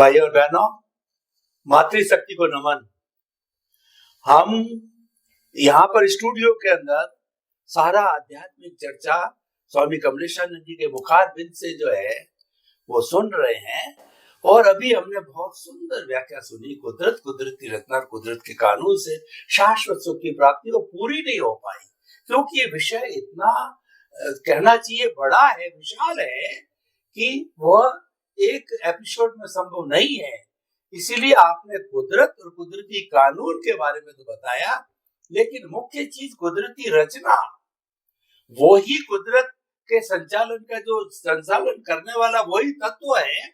भाई और बहनों, मातृशक्ति को नमन। हम यहाँ पर स्टूडियो के अंदर सारा आध्यात्मिक चर्चा स्वामी कमलेशानंद जी के मुखारबिंद से जो है वो सुन रहे हैं। और अभी हमने बहुत सुंदर व्याख्या सुनी। कुदरत, कुदरती रचना, कुदरत के कानून से शाश्वत सुख की प्राप्ति वो पूरी नहीं हो पाई, क्योंकि ये विषय इतना कहना चाहिए बड़ा है, विशाल है कि वह एक एपिसोड में संभव नहीं है। इसीलिए आपने कुदरत और कुदरती कानून के बारे में तो बताया, लेकिन मुख्य चीज कुदरती रचना, वो ही कुदरत के संचालन का जो संचालन करने वाला वही तत्व है।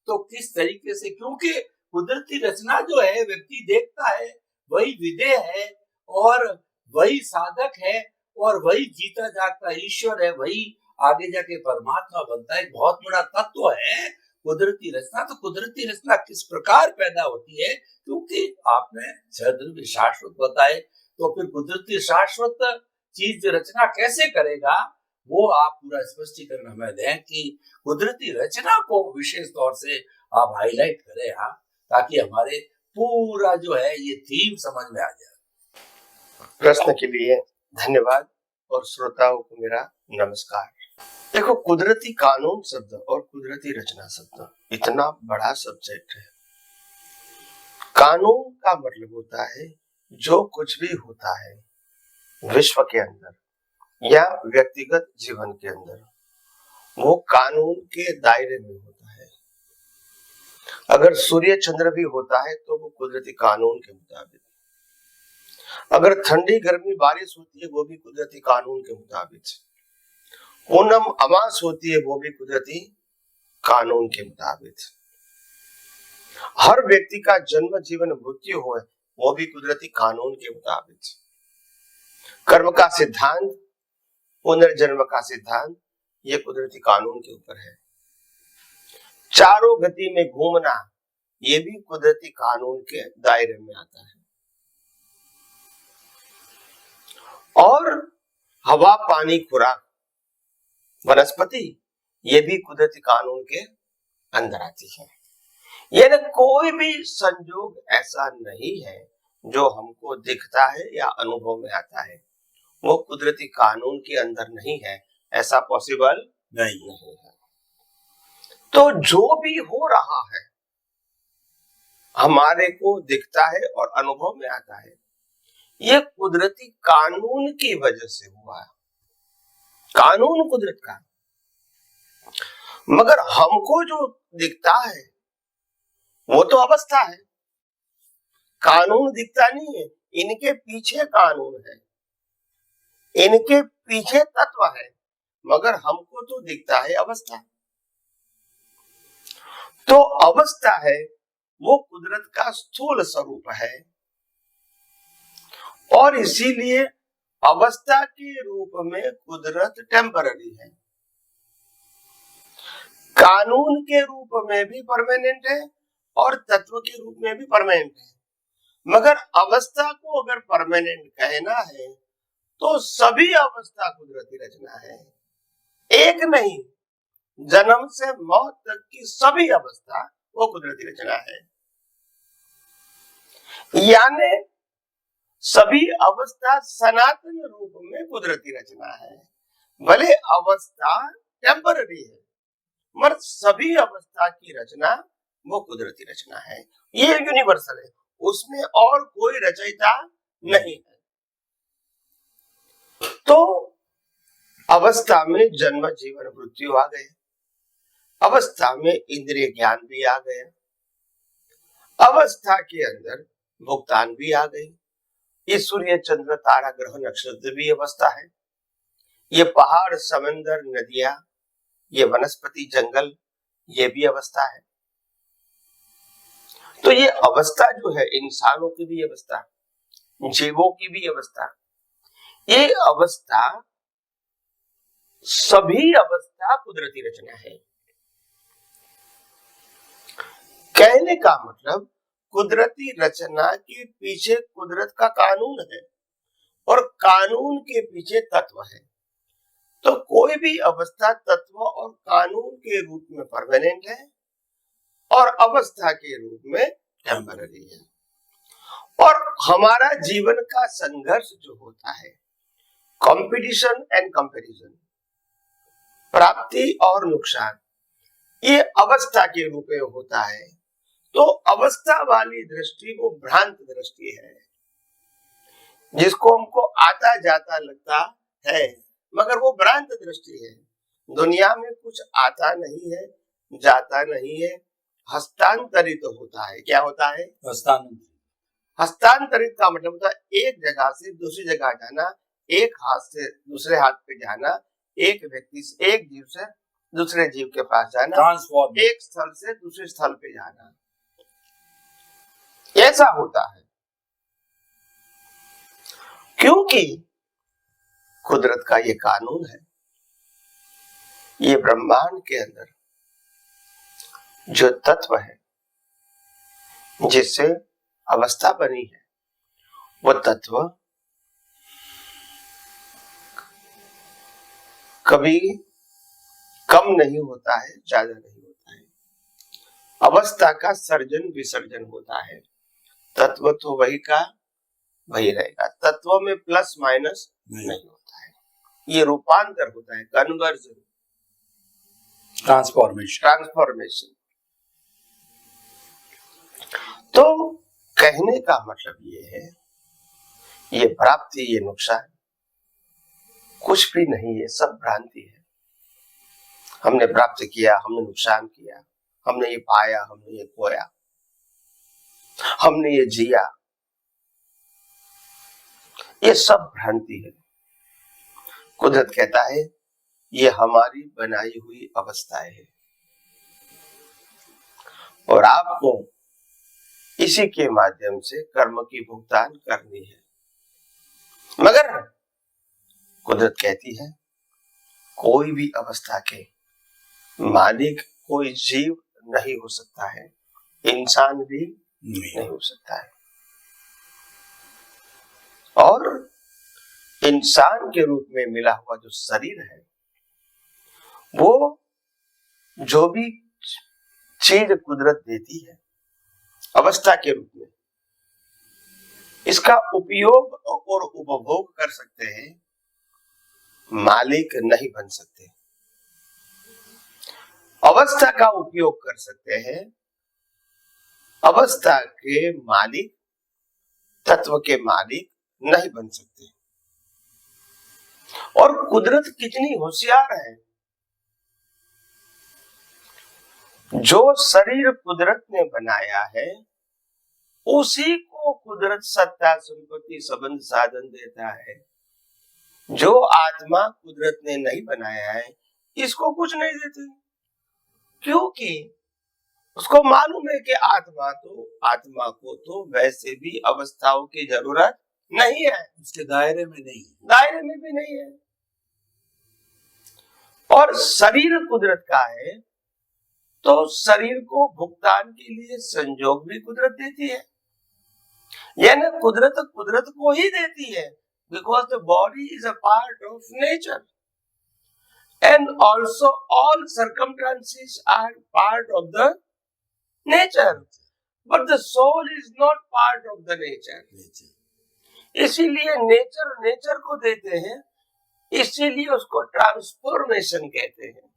तो किस तरीके से, क्योंकि कुदरती रचना जो है व्यक्ति देखता है, वही विधेय है और वही साधक है और वही जीता जागता ईश्वर है, वही आगे जाके परमात्मा बनता है। एक बहुत बड़ा तत्व है कुदरती रचना। तो कुदरती रचना किस प्रकार पैदा होती है, क्योंकि आपने छह शाश्वत बताए, तो फिर कुदरती शाश्वत चीज रचना कैसे करेगा, वो आप पूरा स्पष्टीकरण हमें दें कि कुदरती रचना को विशेष तौर से आप हाईलाइट करें, हाँ, ताकि हमारे पूरा जो है ये थीम समझ में आ जाए। प्रश्न के लिए धन्यवाद और श्रोताओं को मेरा नमस्कार। देखो, कुदरती कानून शब्द और कुदरती रचना शब्द इतना बड़ा सब्जेक्ट है। कानून का मतलब होता है जो कुछ भी होता है विश्व के अंदर या व्यक्तिगत जीवन के अंदर, वो कानून के दायरे में होता है। अगर सूर्य चंद्र भी होता है तो वो कुदरती कानून के मुताबिक, अगर ठंडी गर्मी बारिश होती है वो भी कुदरती कानून के मुताबिक, पूनम अमास होती है वो भी कुदरती कानून के मुताबिक, हर व्यक्ति का जन्म जीवन मृत्यु हो वो भी कुदरती कानून के मुताबिक, कर्म का सिद्धांत, पुनर्जन्म का सिद्धांत, ये कुदरती कानून के ऊपर है। चारों गति में घूमना, ये भी कुदरती कानून के दायरे में आता है। और हवा, पानी, खुराक, वनस्पति, ये भी कुदरती कानून के अंदर आती है। यानी कोई भी संयोग ऐसा नहीं है जो हमको दिखता है या अनुभव में आता है वो कुदरती कानून के अंदर नहीं है, ऐसा पॉसिबल नहीं है। तो जो भी हो रहा है हमारे को दिखता है और अनुभव में आता है, ये कुदरती कानून की वजह से हुआ है। कानून कुदरत का, मगर हमको जो दिखता है वो तो अवस्था है, कानून दिखता नहीं है। इनके पीछे कानून है, इनके पीछे तत्व है, मगर हमको तो दिखता है अवस्था। तो अवस्था है वो कुदरत का स्थूल स्वरूप है, और इसीलिए अवस्था के रूप में कुदरत टेम्पररी है। कानून के रूप में भी परमानेंट है और तत्व के रूप में भी परमानेंट है। मगर अवस्था को अगर परमानेंट कहना है तो सभी अवस्था कुदरती रचना है, एक नहीं, जन्म से मौत तक की सभी अवस्था वो कुदरती रचना है। यानी सभी अवस्था सनातन रूप में कुदरती रचना है। भले अवस्था टेम्पररी है, मगर सभी अवस्था की रचना वो कुदरती रचना है। ये यूनिवर्सल है, उसमें और कोई रचयिता नहीं है। तो अवस्था में जन्म जीवन मृत्यु आ गए, अवस्था में इंद्रिय ज्ञान भी आ गया, अवस्था के अंदर भुगतान भी आ गई। ये सूर्य चंद्र तारा ग्रह नक्षत्र भी अवस्था है, ये पहाड़ समंदर नदियां, ये वनस्पति जंगल, ये भी अवस्था है। तो ये अवस्था जो है इंसानों की भी अवस्था, जीवों की भी अवस्था, ये अवस्था सभी अवस्था कुदरती रचना है। कहने का मतलब कुदरती रचना के पीछे कुदरत का कानून है और कानून के पीछे तत्व है। तो कोई भी अवस्था तत्व और कानून के रूप में परमानेंट है और अवस्था के रूप में टेम्पररी है। और हमारा जीवन का संघर्ष जो होता है, कंपटीशन एंड कंपैरिजन, प्राप्ति और नुकसान, ये अवस्था के रूप में होता है। तो अवस्था वाली दृष्टि वो भ्रांत दृष्टि है, जिसको हमको आता जाता लगता है, मगर वो भ्रांत दृष्टि है। दुनिया में कुछ आता नहीं है, जाता नहीं है, हस्तांतरित होता है। क्या होता है? हस्तांतरित का मतलब होता है एक जगह से दूसरी जगह जाना, एक हाथ से दूसरे हाथ पे जाना, एक व्यक्ति से, एक जीव से दूसरे जीव के पास जाना, ट्रांसफॉर्म, एक स्थल से दूसरे स्थल पे जाना, ऐसा होता है। क्योंकि कुदरत का ये कानून है। ये ब्रह्मांड के अंदर जो तत्व है, जिससे अवस्था बनी है, वो तत्व कभी कम नहीं होता है, ज्यादा नहीं होता है। अवस्था का सर्जन विसर्जन होता है। तत्व तो वही का वही रहेगा। तत्व में प्लस माइनस नहीं होता है। ये रूपांतर होता है, कन्वर्जन, ट्रांसफॉर्मेशन। तो कहने का मतलब ये है, ये प्राप्ति, ये नुकसान कुछ भी नहीं है, सब भ्रांति है। हमने प्राप्त किया, हमने नुकसान किया, हमने ये पाया, हमने ये खोया, हमने ये जिया, ये सब भ्रांति है। कुदरत कहता है ये हमारी बनाई हुई अवस्थाएं है और आपको इसी के माध्यम से कर्म की भुगतान करनी है। मगर कुदरत कहती है कोई भी अवस्था के मालिक कोई जीव नहीं हो सकता है, इंसान भी नहीं हो सकता है। और इंसान के रूप में मिला हुआ जो शरीर है, वो जो भी चीज कुदरत देती है अवस्था के रूप में, इसका उपयोग और उपभोग कर सकते हैं, मालिक नहीं बन सकते। अवस्था का उपयोग कर सकते हैं, अवस्था के मालिक, तत्व के मालिक नहीं बन सकते। और कुदरत कितनी होशियार है। जो शरीर कुदरत ने बनाया है, उसी को कुदरत सत्ता, संपत्ति, संबंध, साधन देता है। जो आत्मा कुदरत ने नहीं बनाया है, इसको कुछ नहीं देती, क्योंकि उसको मालूम है कि आत्मा को तो वैसे भी अवस्थाओं की जरूरत नहीं है, उसके दायरे में भी नहीं है। और शरीर कुदरत का है, तो शरीर को भुगतान के लिए संयोग भी कुदरत देती है। यानी कुदरत को ही देती है, because the body is a part of nature and also all circumstances are part of the nature, but the soul is not part of the nature. इसीलिए नेचर को देते हैं, इसीलिए उसको ट्रांसफॉर्मेशन कहते हैं,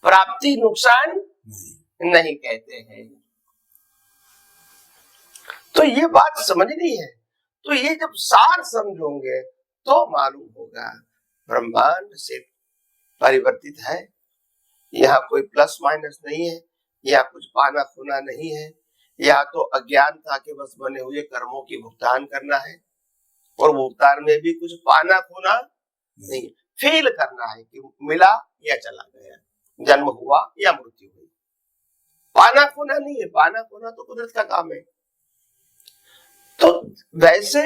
प्राप्ति नुकसान नहीं कहते हैं। तो ये बात समझनी है। तो ये जब सार समझोगे तो मालूम होगा ब्रह्मांड से परिवर्तित है, यहाँ कोई प्लस माइनस नहीं है, या कुछ पाना खोना नहीं है, या तो अज्ञानता के बस बने हुए कर्मों की भुगतान करना है, और भुगतान में भी कुछ पाना खोना नहीं, फील करना है कि मिला या चला गया, जन्म हुआ या मृत्यु हुई। पाना खोना नहीं है, पाना खोना तो कुदरत का काम है। तो वैसे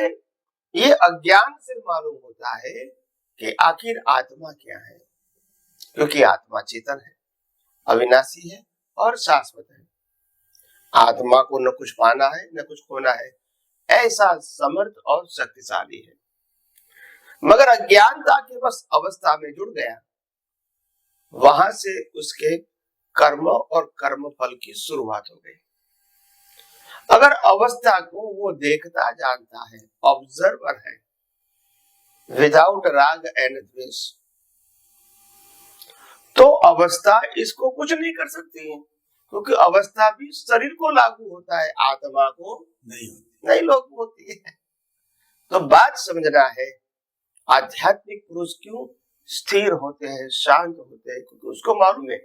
ये अज्ञान से मालूम होता है कि आखिर आत्मा क्या है, क्योंकि आत्मा चेतन है, अविनाशी है और शाश्वत है। आत्मा को न कुछ पाना है न कुछ खोना है, ऐसा समर्थ और शक्तिशाली है। मगर अज्ञानता के बस अवस्था में जुड़ गया, वहां से उसके कर्म और कर्म फल की शुरुआत हो गई। अगर अवस्था को वो देखता जानता है, ऑब्जर्वर है, विदाउट राग एंड द्वेष, तो अवस्था इसको कुछ नहीं कर सकती है, क्योंकि अवस्था भी शरीर को लागू होता है, आत्मा को नहीं लागू होती है। तो बात समझना है, आध्यात्मिक पुरुष क्यों स्थिर होते हैं, शांत होते हैं, क्योंकि उसको मालूम है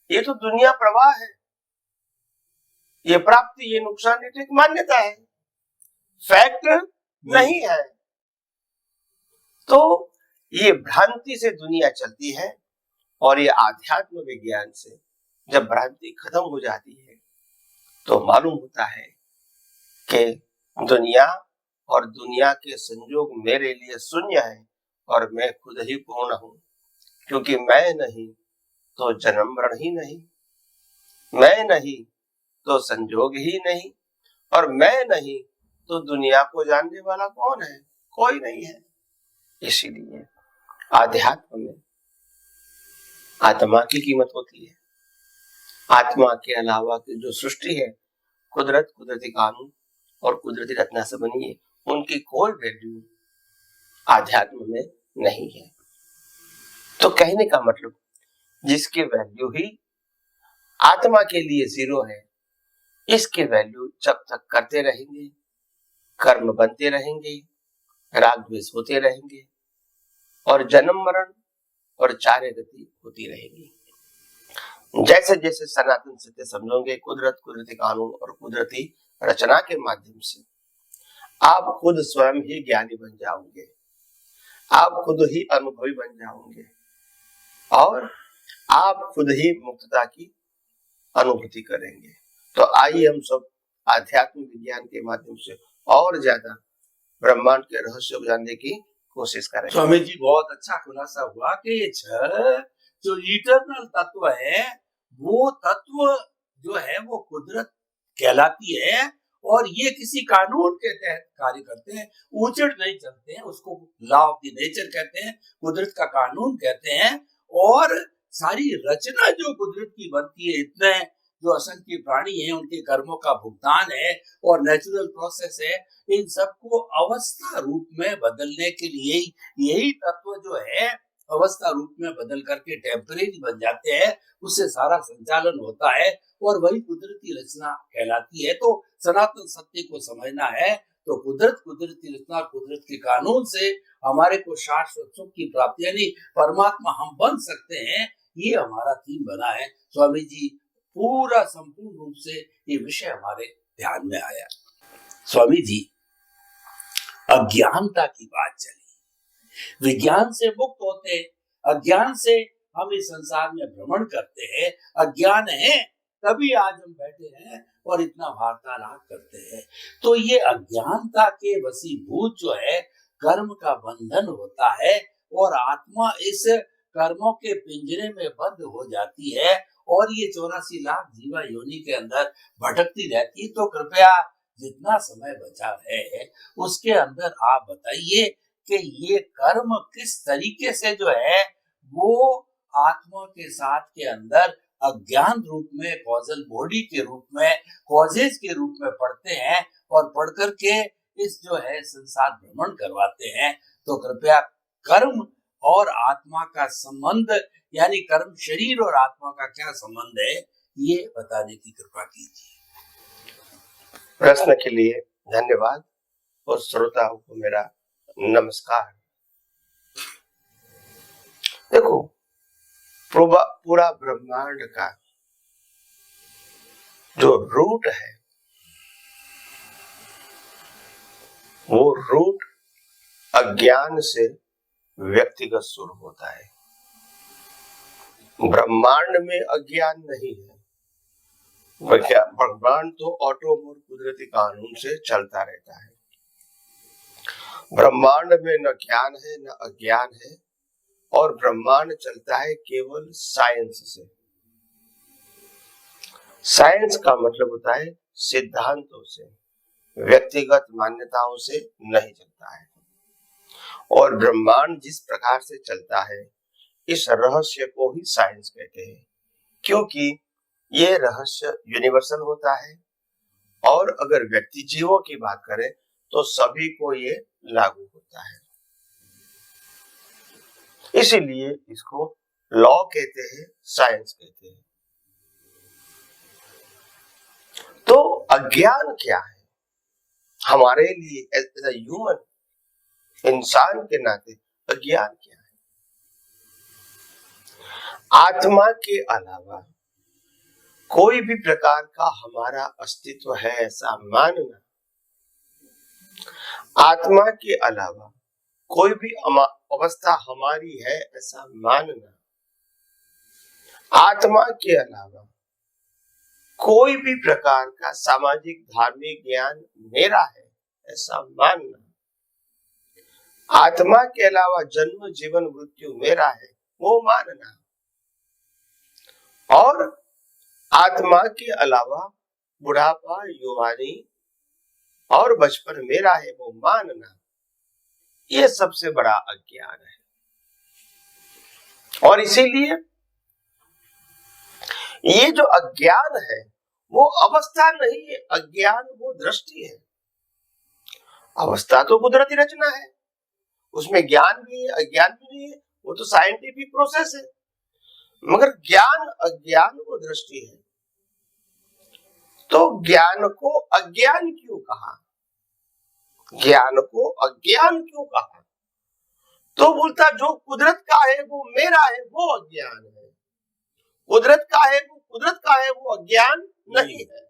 ये तो दुनिया प्रवाह है, ये प्राप्ति, ये नुकसान, ये तो एक मान्यता है, फैक्ट नहीं है। तो ये भ्रांति से दुनिया चलती है, और ये आध्यात्म विज्ञान से जब भ्रांति खत्म हो जाती है तो मालूम होता है कि दुनिया और दुनिया के संयोग मेरे लिए शून्य है, और मैं खुद ही पूर्ण हूं, क्योंकि मैं नहीं तो जन्म मरण ही नहीं, मैं नहीं तो संयोग ही नहीं, और मैं नहीं तो दुनिया को जानने वाला कौन है? कोई नहीं है। इसीलिए आध्यात्म में आत्मा की कीमत होती है। आत्मा के अलावा की जो सृष्टि है, कुदरत, कुदरती कानून और कुदरती रचना से बनी है, उनकी कोई वैल्यू आध्यात्म में नहीं है। तो कहने का मतलब, जिसकी वैल्यू ही आत्मा के लिए जीरो है, इसके वैल्यू जब तक करते रहेंगे, कर्म बनते रहेंगे, राग द्वेष होते रहेंगे, और जन्म मरण और चार्य गति होती रहेगी। जैसे जैसे सनातन सत्य समझोगे, कुदरत, कुदरती कानून और कुदरती रचना के माध्यम से आप खुद स्वयं ही ज्ञानी बन जाओगे, आप खुद ही अनुभवी बन जाओगे, और आप खुद ही मुक्तता की अनुभूति करेंगे। तो आइए हम सब आध्यात्मिक विज्ञान के माध्यम से और ज्यादा ब्रह्मांड के रहस्य को जानने की कोशिश करें। स्वामी जी, बहुत अच्छा खुलासा हुआ कि ये छह जो इटरनल तत्व है, वो तत्व जो है वो कुदरत कहलाती है, और ये किसी कानून के तहत कार्य करते हैं, उचड़ नहीं चलते हैं। उसको लॉ ऑफ द नेचर कहते हैं, कुदरत का कानून कहते हैं। और सारी रचना जो कुदरत की बनती है, इतने जो असंख्य प्राणी हैं, उनके कर्मों का भुगतान है और नेचुरल प्रोसेस है, इन सबको अवस्था रूप में बदलने के लिए यही तत्व जो है अवस्था रूप में बदल करके टेम्परेरी बन जाते हैं, उससे सारा संचालन होता है, और वही कुदरती रचना कहलाती है। तो सनातन सत्य को समझना है तो कुदरत, कुदरती रचना, कुदरत के कानून से हमारे को शाश्वत सुख की प्राप्ति, यानी परमात्मा हम बन सकते हैं, ये हमारा थीम बना है। स्वामी जी, पूरा संपूर्ण रूप से ये विषय हमारे ध्यान में आया। स्वामी जी, अज्ञानता की बात चली, विज्ञान से मुक्त होते, अज्ञान से हम इस संसार में भ्रमण करते हैं, अज्ञान है तभी आज हम बैठे हैं और इतना वार्तालाप करते हैं। तो ये अज्ञानता के वशीभूत जो है कर्म का बंधन होता है, और आत्मा इस कर्मों के पिंजरे में बंद हो जाती है, और ये 84 लाख जीवा योनि के अंदर भटकती रहती। तो कृपया जितना समय बचा है उसके अंदर आप बताइए कि ये कर्म किस तरीके से जो है वो आत्मा के साथ के अंदर अज्ञान रूप में, कॉजल बॉडी के रूप में, कॉजेज के रूप में पढ़ते हैं, और पढ़ करके इस जो है संसार भ्रमण करवाते हैं। तो कृपया कर्म और आत्मा का संबंध, यानी कर्म शरीर और आत्मा का क्या संबंध है, ये बताने की कृपा कीजिए। प्रश्न के लिए धन्यवाद, और श्रोताओं को मेरा नमस्कार। देखो, पूरा ब्रह्मांड का जो रूट है, वो रूट अज्ञान से व्यक्तिगत शुरू होता है। ब्रह्मांड में अज्ञान नहीं है, ब्रह्मांड तो ऑटोमोर कुदरती कानून से चलता रहता है। ब्रह्मांड में न ज्ञान है न अज्ञान है, और ब्रह्मांड चलता है केवल साइंस से। साइंस का मतलब होता है सिद्धांतों से, व्यक्तिगत मान्यताओं से नहीं चलता है। और ब्रह्मांड जिस प्रकार से चलता है, इस रहस्य को ही साइंस कहते हैं, क्योंकि ये रहस्य यूनिवर्सल होता है, और अगर व्यक्ति जीवों की बात करें तो सभी को ये लागू होता है। इसीलिए इसको लॉ कहते हैं, साइंस कहते हैं। तो अज्ञान क्या है हमारे लिए एज ए ह्यूमन, इंसान के नाते अज्ञान क्या है? आत्मा के अलावा कोई भी प्रकार का हमारा अस्तित्व है ऐसा मानना, आत्मा के अलावा कोई भी अवस्था हमारी है ऐसा मानना, आत्मा के अलावा कोई भी प्रकार का सामाजिक धार्मिक ज्ञान मेरा है ऐसा मानना, आत्मा के अलावा जन्म जीवन मृत्यु मेरा है वो मानना, और आत्मा के अलावा बुढ़ापा युवानी और बचपन मेरा है वो मानना, ये सबसे बड़ा अज्ञान है। और इसीलिए ये जो अज्ञान है वो अवस्था नहीं है, अज्ञान वो दृष्टि है। अवस्था तो कुदरती रचना है, उसमें ज्ञान भी है अज्ञान भी नहीं है, वो तो साइंटिफिक प्रोसेस है। मगर ज्ञान अज्ञान वो दृष्टि है। तो ज्ञान को अज्ञान क्यों कहा? ज्ञान को अज्ञान क्यों कहा? तो बोलता जो कुदरत का है वो मेरा है वो अज्ञान है, कुदरत का है वो कुदरत का है वो अज्ञान नहीं है।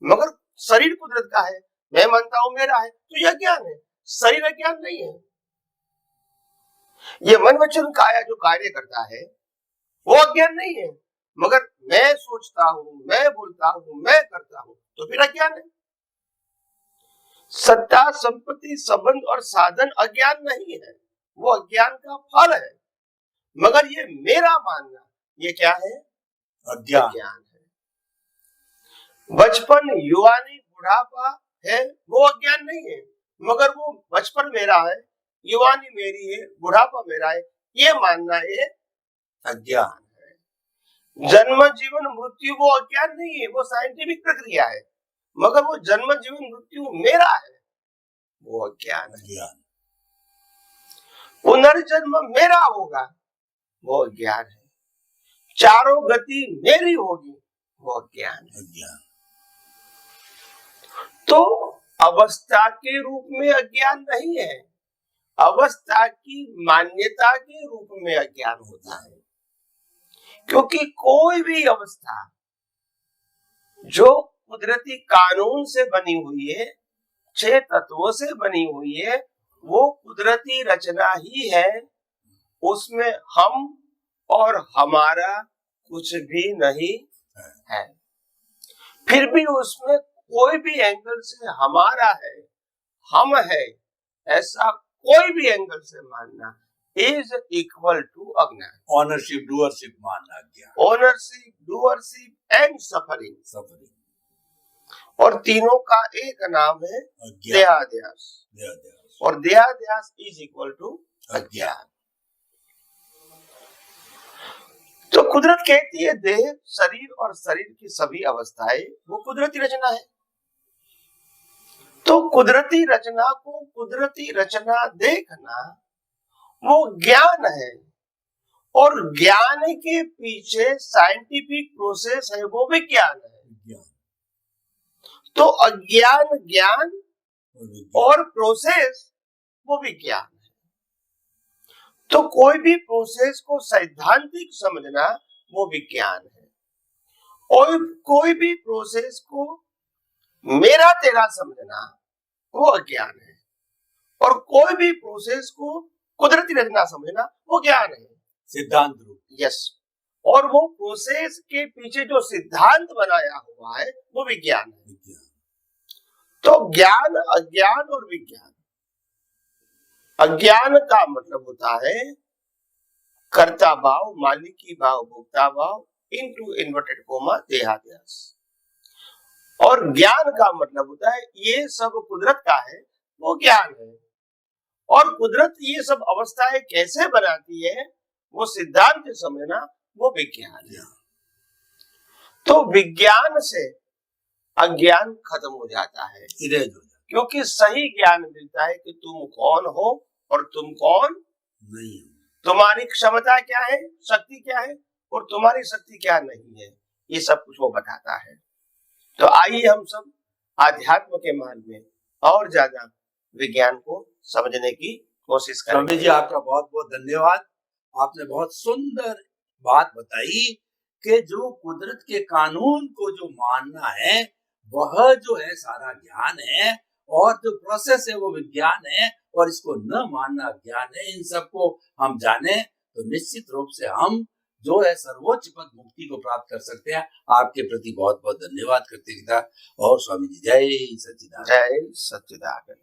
मगर शरीर कुदरत का है, मैं मानता हूं मेरा है, तो यह ज्ञान है, शरीर अज्ञान नहीं है। ये मन वचन काया जो कार्य करता है वो अज्ञान नहीं है। मगर मैं सोचता हूं, मैं बोलता हूं, मैं करता हूं, तो फिर अज्ञान है। सत्ता संपत्ति संबंध और साधन अज्ञान नहीं है, वो अज्ञान का फल है। मगर ये मेरा मानना, ये क्या है? अज्ञान है। बचपन युवानी बुढ़ापा है वो अज्ञान नहीं है, मगर वो बचपन मेरा है, युवानी मेरी है, बुढ़ापा मेरा है, ये मानना ये अज्ञान है। जन्म जीवन मृत्यु वो अज्ञान नहीं है, वो साइंटिफिक प्रक्रिया है। मगर वो जन्म जीवन मृत्यु मेरा है वो अज्ञान है। पुनर्जन्म मेरा होगा वो अज्ञान है। चारों गति मेरी होगी वो अज्ञान है। तो अवस्था के रूप में अज्ञान नहीं है, अवस्था की मान्यता के रूप में अज्ञान होता है। क्योंकि कोई भी अवस्था जो कुदरती कानून से बनी हुई है, 6 तत्वों से बनी हुई है, वो कुदरती रचना ही है। उसमें हम और हमारा कुछ भी नहीं है। फिर भी उसमें कोई भी एंगल से हमारा है, हम है, ऐसा कोई भी एंगल से मानना इज इक्वल टू अज्ञान। ऑनरशिप डूअरशिप मानना अज्ञान। ओनरशिप डूअरशिप एंड सफरिंग, और तीनों का एक नाम है देहाध्यास। और देहाध्यास इज इक्वल टू अज्ञान। तो कुदरत कहती है देह शरीर और शरीर की सभी अवस्थाएं वो कुदरती रचना है। तो कुदरती रचना को कुदरती रचना देखना वो ज्ञान है, और ज्ञान के पीछे साइंटिफिक प्रोसेस है वो भी ज्ञान है। तो अज्ञान ज्ञान और प्रोसेस वो भी ज्ञान है। तो कोई भी प्रोसेस को सैद्धांतिक समझना वो विज्ञान है, और कोई भी प्रोसेस को मेरा तेरा समझना वो अज्ञान है, और कोई भी प्रोसेस को कुदरती रचना समझना वो ज्ञान है, सिद्धांत रूप। यस। और वो प्रोसेस के पीछे जो सिद्धांत बनाया हुआ है वो विज्ञान है। तो ज्ञान अज्ञान और विज्ञान। अज्ञान का मतलब होता है कर्ता भाव, मालिकी भाव, भोक्ता भाव इनटू इन्वर्टेड कोमा देहाध्यास। और ज्ञान का मतलब होता है ये सब कुदरत का है वो ज्ञान है, और कुदरत ये सब अवस्थाएं कैसे बनाती है वो सिद्धांत समझना वो विज्ञान है। तो विज्ञान से अज्ञान खत्म हो जाता है, इरेज हो जाता क्योंकि सही ज्ञान मिलता है कि तुम कौन हो और तुम कौन नहीं हो। तुम्हारी क्षमता क्या है, शक्ति क्या है और तुम्हारी शक्ति क्या नहीं है, ये सब कुछ वो बताता है। तो आइए हम सब आध्यात्म के मार्ग में और ज्यादा विज्ञान को समझने की कोशिश स्वामी करेंगे। जी आपका बहुत बहुत धन्यवाद। आपने बहुत सुंदर बात बताई कि जो कुदरत के कानून को जो मानना है वह जो है सारा ज्ञान है, और जो प्रोसेस है वो विज्ञान है, और इसको न मानना ज्ञान है। इन सबको हम जाने तो निश्चित रूप से हम जो है सर्वोच्च पद मुक्ति को प्राप्त कर सकते हैं। आपके प्रति बहुत बहुत धन्यवाद करते हैं और स्वामी जी जय सच्चिदानंद। जय सच्चिदानंद।